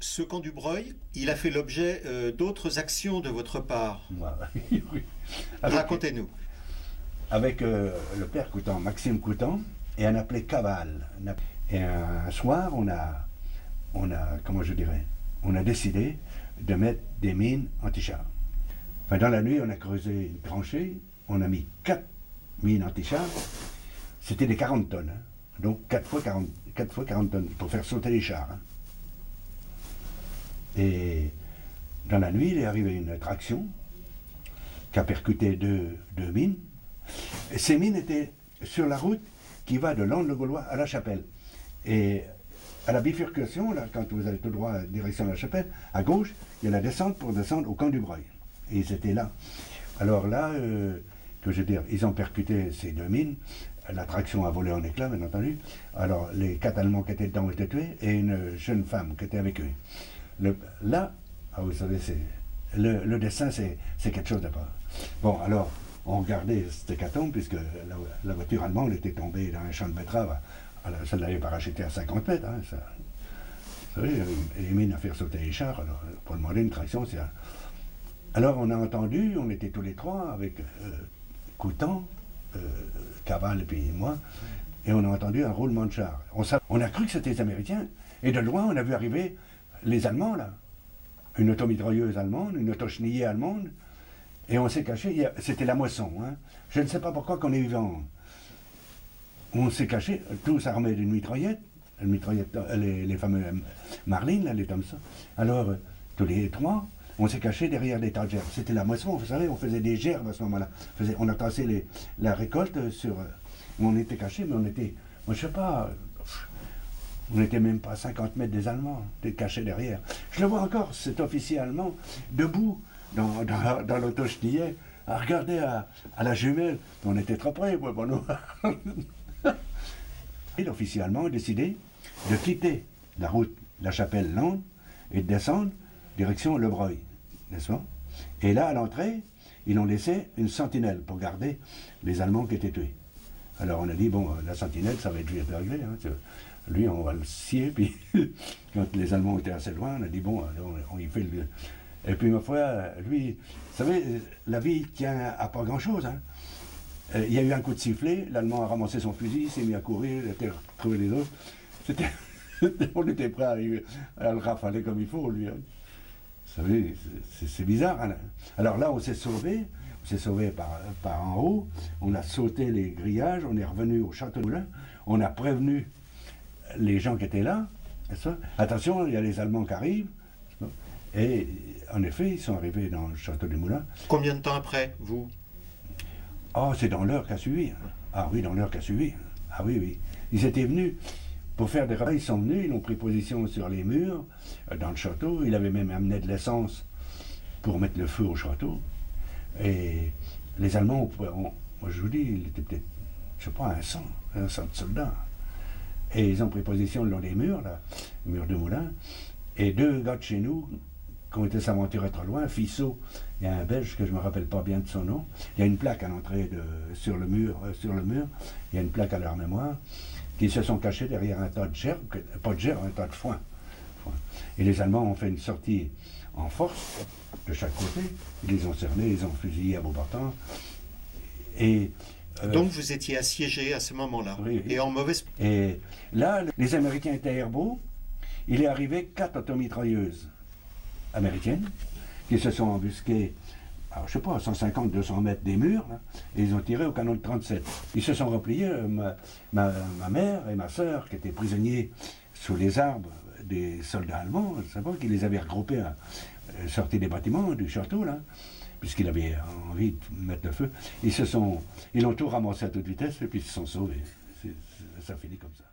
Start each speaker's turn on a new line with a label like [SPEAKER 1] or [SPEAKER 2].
[SPEAKER 1] Ce camp du Breuil, il a fait l'objet d'autres actions de votre part.
[SPEAKER 2] Oui.
[SPEAKER 1] Racontez-nous.
[SPEAKER 2] Avec le père Coutan, Maxime Coutan, et on appelait Cavale. Et un soir, on a, comment je dirais, on a décidé de mettre des mines anti-chars. Enfin, dans la nuit, on a creusé une tranchée, on a mis 4 mines anti-chars, c'était des 40 tonnes, hein. Donc 4 fois 40 tonnes, pour faire sauter les chars. Hein. Et dans la nuit, il est arrivé une traction qui a percuté deux mines. Et ces mines étaient sur la route qui va de Lande-le-Gaulois à La Chapelle. Et à la bifurcation, là, quand vous allez tout droit direction La Chapelle, à gauche, il y a la descente pour descendre au camp du Breuil. Et ils étaient là. Alors là, que je veux dire, ils ont percuté ces 2 mines. La traction a volé en éclats, bien entendu. Alors les 4 Allemands qui étaient dedans ont été tués et une jeune femme qui était avec eux. Là, vous savez, le dessin, c'est quelque chose de pas. Bon, alors, on regardait cette hécatombe, puisque la voiture allemande était tombée dans un champ de betteraves. Ça l'avait parachuté à 50 mètres. Hein, ça. Vous savez, les mines à faire sauter les chars, alors, pour demander une traction, c'est... Alors, on a entendu, on était tous les trois, avec Coutan, Cavale et puis moi, et on a entendu un roulement de chars. On a cru que c'était les Américains, et de loin, on a vu arriver les Allemands, là. Une automitrailleuse allemande, une autochenillée allemande, et on s'est caché, c'était la moisson. Hein. Je ne sais pas pourquoi qu'on est vivant. On s'est caché, tous armés d'une mitraillette, les fameux Marlin, là, les Thompson. Alors, tous les trois, on s'est caché derrière des tas de gerbes. C'était la moisson, vous savez, on faisait des gerbes à ce moment-là. On a tassé la récolte sur... on était cachés, mais on était... Moi, je sais pas... On n'était même pas à 50 mètres des Allemands, on était cachés derrière. Je le vois encore, cet officier allemand, debout dans l'autochenillet, à regarder à la jumelle. On était trop près, bon, nous. Et l'officier allemand a décidé de quitter la route La Chapelle-Lande et de descendre direction Le Breuil, n'est-ce pas? Et là, à l'entrée, ils ont laissé une sentinelle pour garder les Allemands qui étaient tués. Alors on a dit, bon, la sentinelle, ça va être vite réglé. Hein, lui, on va le scier, puis quand les Allemands étaient assez loin, on a dit, bon, on y fait le... Et puis, ma foi, lui, vous savez, la vie tient à pas grand-chose. Hein. Il y a eu un coup de sifflet, l'Allemand a ramassé son fusil, il s'est mis à courir, il a retrouvé les autres. On était prêt à le rafaler comme il faut, lui. Hein. Vous savez, c'est bizarre. Hein. Alors là, on s'est sauvé par en haut, on a sauté les grillages, on est revenu au Château de Moulins, on a prévenu les gens qui étaient là, attention, il y a les Allemands qui arrivent, et en effet, ils sont arrivés dans le Château du Moulin.
[SPEAKER 1] Combien de temps après, vous?
[SPEAKER 2] Oh, c'est dans l'heure qui a suivi. Ah oui, dans l'heure qui a suivi. Ah oui, oui. Ils étaient venus pour faire des travaux, ils sont venus, ils ont pris position sur les murs, dans le château, ils avaient même amené de l'essence pour mettre le feu au château. Et les Allemands, moi je vous dis, il était peut-être, je sais pas, un cent de soldats. Et ils ont pris position le long des murs, là, le mur de Moulin. Et 2 gars de chez nous, qui ont été s'aventurer trop loin, Fissot, il y a un Belge que je ne me rappelle pas bien de son nom, il y a une plaque à l'entrée sur le mur, il y a une plaque à leur mémoire, qui se sont cachés derrière un tas de gerbes, pas de gerbes, un tas de foin. Et les Allemands ont fait une sortie en force, de chaque côté, ils les ont cernés, ils ont fusillé à bout portant. Et
[SPEAKER 1] donc vous étiez assiégés à ce moment-là,
[SPEAKER 2] oui,
[SPEAKER 1] et en mauvaise...
[SPEAKER 2] Et là, les Américains étaient airbeaux, il est arrivé 4 automitrailleuses américaines qui se sont embusquées, alors, je sais pas, à 150-200 mètres des murs, là, et ils ont tiré au canon de 37. Ils se sont repliés, ma mère et ma sœur, qui étaient prisonniers sous les arbres des soldats allemands, je sais pas, qui les avaient regroupés sortis des bâtiments, du château, là, puisqu'il avait envie de mettre le feu. Ils l'ont tout ramassé à toute vitesse et puis ils se sont sauvés. Ça finit comme ça.